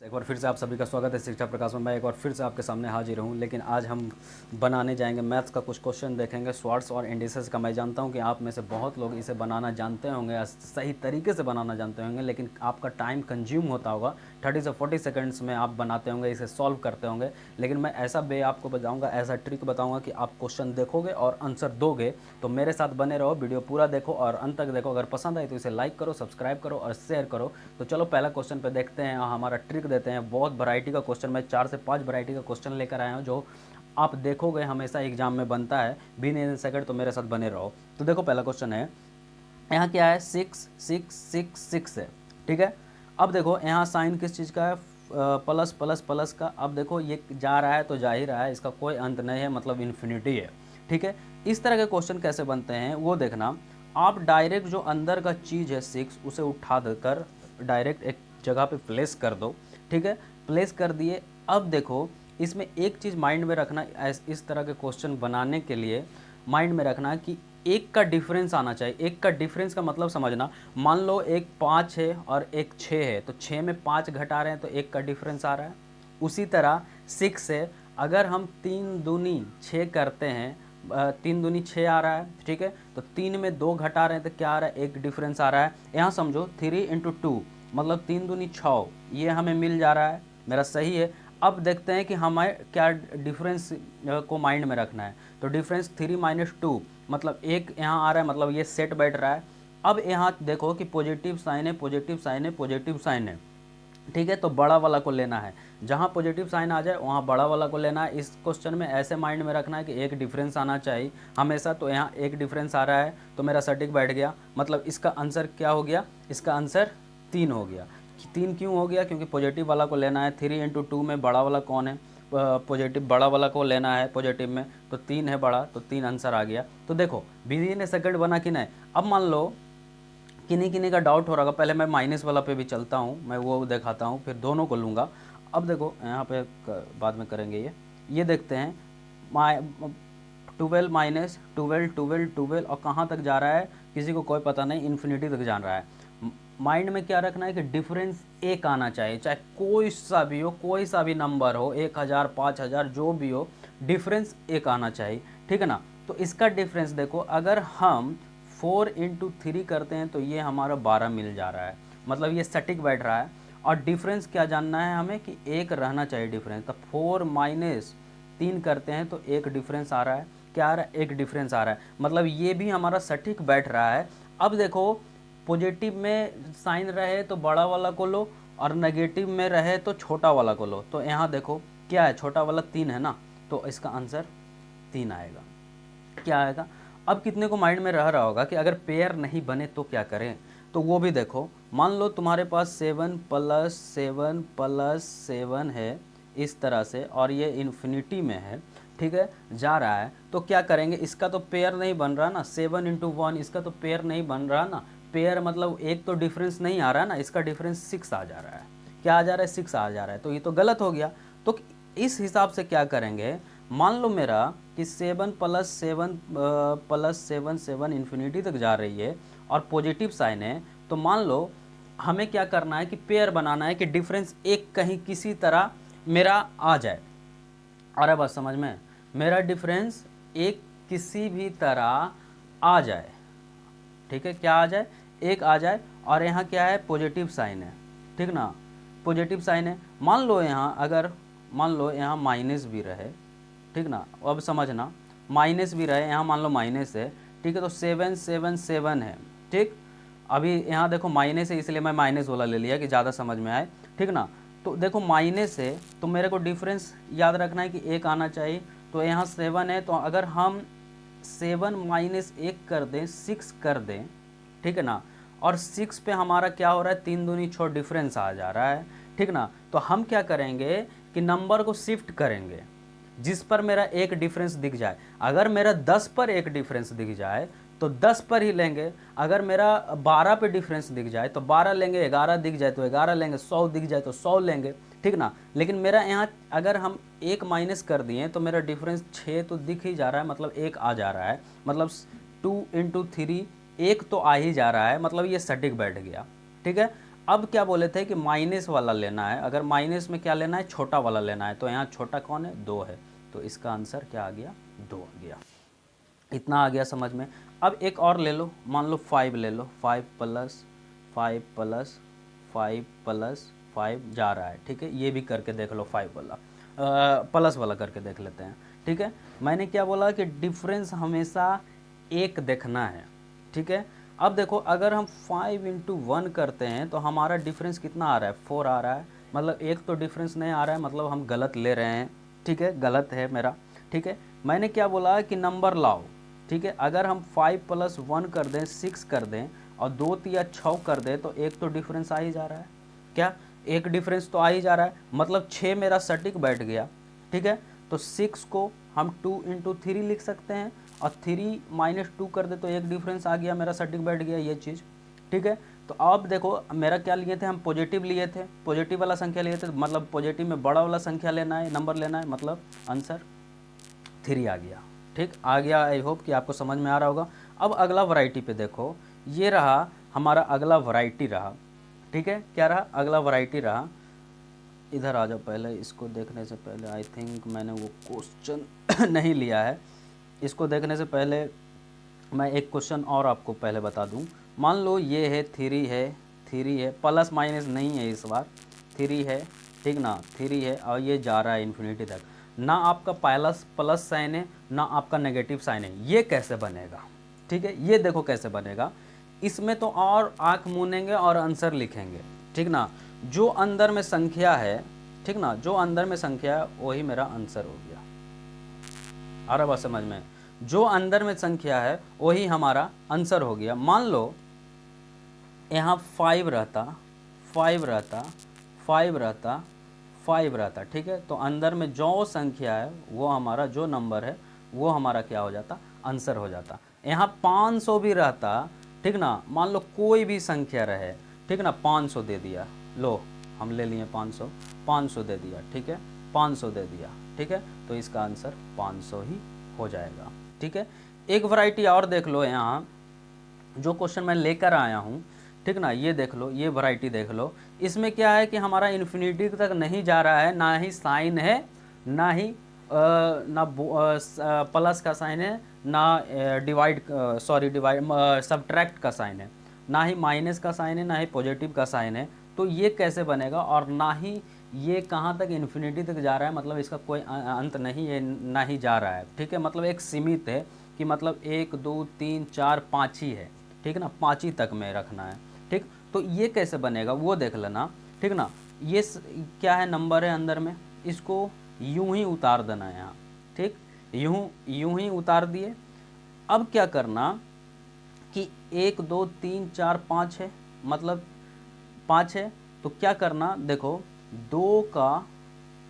एक बार फिर से आप सभी का स्वागत है शिक्षा प्रकाश में। मैं एक बार फिर से आपके सामने हाजिर हूँ, लेकिन आज हम बनाने जाएंगे मैथ्स का कुछ क्वेश्चन देखेंगे स्वार्ट्स और इंडिसेस का। मैं जानता हूँ कि आप में से बहुत लोग इसे बनाना जानते होंगे, सही तरीके से बनाना जानते होंगे, लेकिन आपका टाइम कंज्यूम होता होगा। 30 से 40 सेकंड्स में आप बनाते होंगे, इसे सॉल्व करते होंगे। लेकिन मैं ऐसा वे आपको बताऊँगा, ऐसा ट्रिक बताऊँगा कि आप क्वेश्चन देखोगे और आंसर दोगे। तो मेरे साथ बने रहो, वीडियो पूरा देखो और अंत तक देखो। अगर पसंद आए तो इसे लाइक करो, सब्सक्राइब करो और शेयर करो। तो चलो पहला क्वेश्चन पे देखते हैं, हमारा ट्रिक देते हैं। बहुत वैरायटी का क्वेश्चन, मैं 4 से 5 वैरायटी का क्वेश्चन लेकर आया हूँ जो आप देखोगे हमेशा एग्जाम में बनता है। बिन इन सेकंड तो मेरे साथ बने रहो। तो देखो पहला क्वेश्चन है, यहाँ क्या है 6 6 6 6 है, ठीक है। अब देखो यहाँ साइन किस चीज़ का है, प्लस प्लस प्लस का। अब देखो ये जा रहा है तो जा ही रहा है, इसका कोई अंत नहीं है, मतलब इन्फिनिटी है, ठीक है। इस तरह के क्वेश्चन कैसे बनते हैं वो देखना। आप डायरेक्ट जो अंदर का चीज़ है 6 उसे उठा देकर डायरेक्ट एक जगह पे प्लेस कर दो, ठीक है। प्लेस कर दिए। अब देखो इसमें एक चीज़ माइंड में रखना, इस तरह के क्वेश्चन बनाने के लिए माइंड में रखना कि एक का डिफरेंस आना चाहिए। एक का डिफरेंस का मतलब समझना, मान लो एक 5 है और एक 6 है, तो 6 में 5 घटा रहे हैं तो एक का डिफरेंस आ रहा है। उसी तरह 6 है, अगर हम 3 दूनी 6 करते हैं, 3 दूनी 6 आ रहा है, ठीक है। तो 3 में 2 घटा रहे हैं तो क्या आ रहा है, एक डिफरेंस आ रहा है। यहाँ समझो 3 इंटू 2 मतलब 3 दूनी 6, ये हमें मिल जा रहा है, मेरा सही है। अब देखते हैं कि हमें क्या डिफरेंस को माइंड में रखना है। तो डिफरेंस 3 माइनस 2 मतलब एक यहाँ आ रहा है, मतलब ये सेट बैठ रहा है। अब यहाँ देखो कि पॉजिटिव साइन है, पॉजिटिव साइन है, पॉजिटिव साइन है, ठीक है। तो बड़ा वाला को लेना है, जहाँ पॉजिटिव साइन आ जाए वहाँ बड़ा वाला को लेना है। इस क्वेश्चन में ऐसे माइंड में रखना है कि एक डिफरेंस आना चाहिए हमेशा। तो यहाँ एक डिफरेंस आ रहा है तो मेरा सटीक बैठ गया, मतलब इसका आंसर क्या हो गया, इसका आंसर 3 हो गया। 3 क्यों हो गया, क्योंकि पॉजिटिव वाला को लेना है। 3 इंटू 2 में बड़ा वाला कौन है, पॉजिटिव बड़ा वाला को लेना है पॉजिटिव में, तो 3 है बड़ा, तो 3 आंसर आ गया। तो देखो विदिन ए सेकंड बना कि नहीं। अब मान लो किन्हीं किन्हीं का डाउट हो रहा होगा, पहले मैं माइनस वाला पे भी चलता हूँ, मैं वो दिखाता हूँ, फिर दोनों को लूँगा। अब देखो यहाँ पे बाद में करेंगे ये देखते हैं। 12 माइनस 12 12 12 और कहाँ तक जा रहा है किसी को कोई पता नहीं, इन्फिनिटी तक जा रहा है। माइंड में क्या रखना है कि डिफरेंस एक आना चाहिए, चाहे कोई सा भी हो, कोई सा भी नंबर हो, 1000 5000 जो भी हो, डिफरेंस एक आना चाहिए, ठीक है ना। तो इसका डिफरेंस देखो, अगर हम 4 इंटू 3 करते हैं तो ये हमारा 12 मिल जा रहा है, मतलब ये सटीक बैठ रहा है। और डिफरेंस क्या जानना है हमें कि एक रहना चाहिए डिफरेंस। तो 4 माइनस 3 करते हैं तो एक डिफरेंस आ रहा है, क्या आ रहा है, एक डिफरेंस आ रहा है, मतलब ये भी हमारा सटीक बैठ रहा है। अब देखो पॉजिटिव में साइन रहे तो बड़ा वाला को लो और नेगेटिव में रहे तो छोटा वाला को लो। तो यहाँ देखो क्या है, छोटा वाला 3 है ना, तो इसका आंसर 3 आएगा। क्या आएगा। अब कितने को माइंड में रह होगा कि अगर पेयर नहीं बने तो क्या करें, तो वो भी देखो। मान लो तुम्हारे पास 7 प्लस 7 प्लस 7 है इस तरह से, और ये इन्फिनिटी में है, ठीक है, जा रहा है। तो क्या करेंगे, इसका तो पेयर नहीं बन रहा ना, 7 इंटू 1 इसका तो पेयर नहीं बन रहा ना। पेयर मतलब एक तो डिफरेंस नहीं आ रहा ना, इसका डिफरेंस 6 आ जा रहा है। क्या आ जा रहा है, 6 आ जा रहा है, तो ये तो गलत हो गया। तो इस हिसाब से क्या करेंगे, मान लो मेरा कि 7 प्लस 7 प्लस 7 7 इन्फिनिटी तक जा रही है और पॉजिटिव साइन है। तो मान लो हमें क्या करना है कि पेयर बनाना है कि डिफरेंस एक कहीं किसी तरह मेरा आ जाए। अरे बात समझ में, मेरा डिफरेंस एक किसी भी तरह आ जाए, ठीक है, क्या आ जाए, एक आ जाए। और यहाँ क्या है, पॉजिटिव साइन है, ठीक ना, पॉजिटिव साइन है। मान लो यहाँ अगर मान लो यहाँ माइनस भी रहे, ठीक ना, अब समझना, माइनस भी रहे, यहाँ मान लो माइनस है, ठीक है। तो 7 7 7 है, ठीक। अभी यहाँ देखो माइनस है, इसलिए मैं माइनस वाला ले लिया कि ज़्यादा समझ में आए, ठीक ना। तो देखो माइनस है तो मेरे को डिफरेंस याद रखना है कि एक आना चाहिए। तो यहाँ 7 है, तो अगर हम 7 माइनस 1 कर दें, 6 कर दें, ठीक है ना, और 6 पे हमारा क्या हो रहा है, 3 दूनी 6 डिफरेंस आ जा रहा है, ठीक ना। तो हम क्या करेंगे कि नंबर को शिफ्ट करेंगे जिस पर मेरा एक डिफरेंस दिख जाए। अगर मेरा 10 पर एक डिफरेंस दिख जाए तो 10 पर ही लेंगे। अगर मेरा 12 पे डिफरेंस दिख जाए तो 12 लेंगे, 11 दिख जाए तो 11 लेंगे, 100 दिख जाए तो 100 लेंगे, ठीक ना। लेकिन मेरा यहाँ अगर हम एक माइनस कर दिए तो मेरा डिफरेंस 6 तो दिख ही जा रहा है, मतलब एक आ जा रहा है, मतलब 2 इंटू 3 एक तो आ ही जा रहा है, मतलब ये सटीक बैठ गया, ठीक है। अब क्या बोले थे कि माइनस वाला लेना है, अगर माइनस में क्या लेना है, छोटा वाला लेना है, तो यहाँ छोटा कौन है, 2 है, तो इसका आंसर क्या आ गया, 2 आ गया। इतना आ गया समझ में। अब एक और ले लो, मान लो 5 ले लो, 5 प्लस 5 प्लस 5 प्लस 5 जा रहा है, ठीक है, ये भी करके देख लो, 5 वाला प्लस वाला करके देख लेते हैं, ठीक है। मैंने क्या बोला कि डिफरेंस हमेशा एक देखना है, ठीक है। अब देखो अगर हम 5 इंटू 1 करते हैं तो हमारा डिफरेंस कितना आ रहा है, 4 आ रहा है, मतलब एक तो डिफरेंस नहीं आ रहा है, मतलब हम गलत ले रहे हैं, ठीक है, गलत है मेरा, ठीक है। मैंने क्या बोला कि नंबर लाओ, ठीक है, अगर हम 5 प्लस 1 कर दें, 6 कर दें और 2 या 6 कर दें तो एक तो डिफरेंस आ ही जा रहा है, क्या, एक डिफरेंस तो आ ही जा रहा है, मतलब 6 मेरा सटीक बैठ गया, ठीक है। तो 6 को हम 2 इंटू 3 लिख सकते हैं और 3 माइनस 2 कर दे तो एक डिफरेंस आ गया, मेरा सटीक बैठ गया ये चीज़, ठीक है। तो अब देखो मेरा क्या लिए थे, हम पॉजिटिव लिए थे, पॉजिटिव वाला संख्या लिए थे, मतलब पॉजिटिव में बड़ा वाला संख्या लेना है, नंबर लेना है, मतलब आंसर 3 आ गया, ठीक आ गया। आई होप कि आपको समझ में आ रहा होगा। अब अगला वैरायटी पे देखो, ये रहा हमारा अगला वैरायटी रहा, ठीक है, क्या रहा, अगला वैरायटी रहा। इधर आ जाओ, पहले इसको देखने से पहले आई थिंक मैंने वो क्वेश्चन नहीं लिया है, इसको देखने से पहले मैं एक क्वेश्चन और आपको पहले बता दूं। मान लो ये है 3 है, प्लस माइनस नहीं है इस बार, 3 है, ठीक ना, 3 है और ये जा रहा है इन्फिनिटी तक, ना आपका प्लस साइन है ना आपका नेगेटिव साइन है, ये कैसे बनेगा, ठीक है, ये देखो कैसे बनेगा। इसमें तो और आँख मूनेंगे और आंसर लिखेंगे, ठीक ना, जो अंदर में संख्या है, ठीक ना, जो अंदर में संख्या है वही मेरा आंसर हो गया। आ रहा बात समझ में, जो अंदर में संख्या है वही हमारा आंसर हो गया। मान लो यहाँ 5 रहता, 5 रहता, 5 रहता, 5 रहता, ठीक है, तो अंदर में जो संख्या है वो हमारा, जो नंबर है वो हमारा क्या हो जाता, आंसर हो जाता। यहाँ 500 भी रहता, ठीक ना, मान लो कोई भी संख्या रहे, ठीक ना, 500 दे दिया, लो हम ले लिए 500, 500 दे दिया, ठीक है, 500 दे दिया, ठीक है, तो इसका आंसर 500 ही हो जाएगा, ठीक है। एक वैरायटी और देख लो, यहाँ जो क्वेश्चन मैं लेकर आया हूँ, ठीक ना, ये देख लो, ये वैरायटी देख लो, इसमें क्या है कि हमारा इन्फिनिटी तक नहीं जा रहा है, ना ही साइन है, ना ही प्लस का साइन है, ना डिवाइड सब्ट्रैक्ट का साइन है, ना ही माइनस का साइन है, ना ही पॉजिटिव का साइन है, तो ये कैसे बनेगा, और ना ही ये कहाँ तक इन्फिनिटी तक जा रहा है, मतलब इसका कोई अंत नहीं है, ना ही जा रहा है, ठीक है, मतलब एक सीमित है कि मतलब 1 2 3 4 5 ही है, ठीक ना, 5 ही तक में रखना है, ठीक। तो ये कैसे बनेगा वो देख लेना, ठीक ना, ये क्या है, नंबर है अंदर में, इसको यूं ही उतार देना है यहाँ, ठीक, यूं ही उतार दिए। अब क्या करना कि 1 2 3 4 5 है, मतलब 5 है, तो क्या करना, देखो 2 का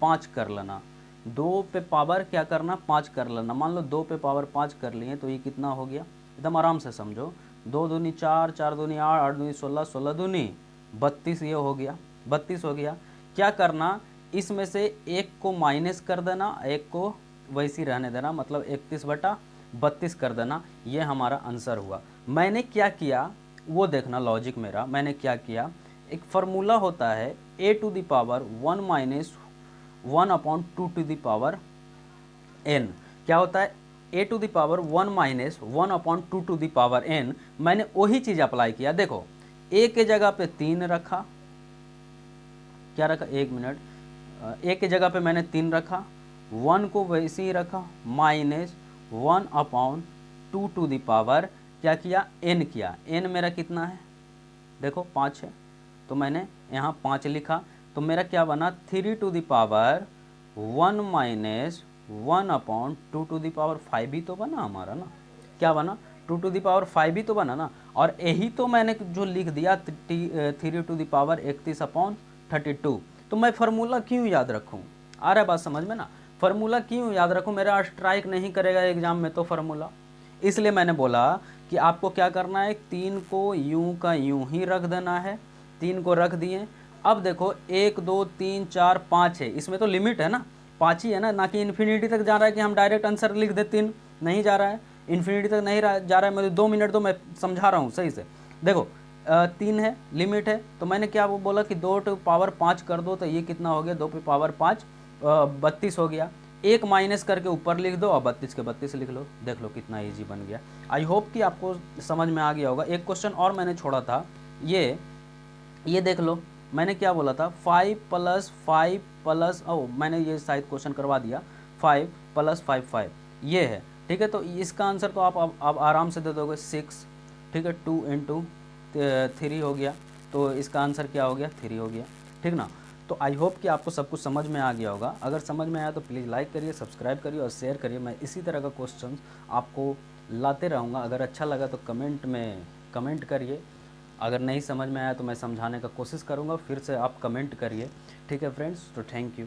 5 कर लेना, 2 पे पावर क्या करना, 5 कर लेना। मान लो 2 पे पावर 5 कर लिए तो ये कितना हो गया, एकदम आराम से समझो, 2 दूनी 4, 4 दूनी 8, 8 दूनी 16, 16 दूनी 32, ये हो गया, 32 हो गया। क्या करना, इसमें से एक को माइनस कर देना, एक को वैसी रहने देना, मतलब 31/32 कर देना, ये हमारा आंसर हुआ। मैंने क्या किया वो देखना, लॉजिक मेरा, मैंने क्या किया, एक फार्मूला होता है a to the power 1 minus 1/2 to the power n, क्या होता है, a to the power 1 minus 1/2 to the power n। मैंने वही चीज़ अप्लाई किया, देखो a के जगह पे 3 रखा, क्या रखा, एक मिनट, a के जगह पे मैंने 3 रखा, 1 को वैसे ही रखा, माइनस 1/2 टू द पावर क्या किया, n किया, n मेरा कितना है, देखो 5 है, तो मैंने यहाँ 5 लिखा, तो मेरा क्या बना, 3 to the power 1 minus 1/2 to the power 5 ही तो बना हमारा ना, क्या बना, 2 टू द पावर 5 ही तो बना ना, और यही तो मैंने जो लिख दिया 3 टू द पावर 31/32। तो मैं फार्मूला क्यों याद रखूँ, आ रहा है बात समझ में ना, फार्मूला क्यों याद रखूँ, मेरा स्ट्राइक नहीं करेगा एग्जाम में तो फार्मूला, इसलिए मैंने बोला कि आपको क्या करना है, 3 को यूं का यूं ही रख देना है, 3 को रख दिए। अब देखो 1 2 3 4 5 है, इसमें तो लिमिट है ना, 5 ही है ना कि इन्फिनिटी तक जा रहा है कि हम डायरेक्ट आंसर लिख दे, 3 नहीं जा रहा है, इन्फिनिटी तक नहीं जा रहा है, मुझे 2 मिनट तो मैं समझा रहा हूँ सही से। देखो 3 है, लिमिट है, तो मैंने क्या वो बोला कि 2 टू पावर 5 कर दो, तो ये कितना हो गया, 2 पे पावर 5 32 हो गया। एक माइनस करके ऊपर लिख दो और 32 के 32 लिख लो, देख लो कितना इजी बन गया। आई होप कि आपको समझ में आ गया होगा। एक क्वेश्चन और मैंने छोड़ा था, ये देख लो, मैंने क्या बोला था, 5 प्लस 5 प्लस, मैंने ये शायद क्वेश्चन करवा दिया, 5 प्लस 5 5 ये है, ठीक है। तो इसका आंसर तो आप आराम से दे दोगे 6, ठीक है। 2 इंटू 3 हो गया, तो इसका आंसर क्या हो गया, 3 हो गया, ठीक ना। तो आई होप कि आपको सब कुछ समझ में आ गया होगा। अगर समझ में आया तो प्लीज़ लाइक करिए, सब्सक्राइब करिए और शेयर करिए। मैं इसी तरह का क्वेश्चन आपको लाते रहूँगा। अगर अच्छा लगा तो कमेंट में कमेंट करिए, अगर नहीं समझ में आया तो मैं समझाने का कोशिश करूँगा, फिर से आप कमेंट करिए, ठीक है फ्रेंड्स। तो थैंक यू।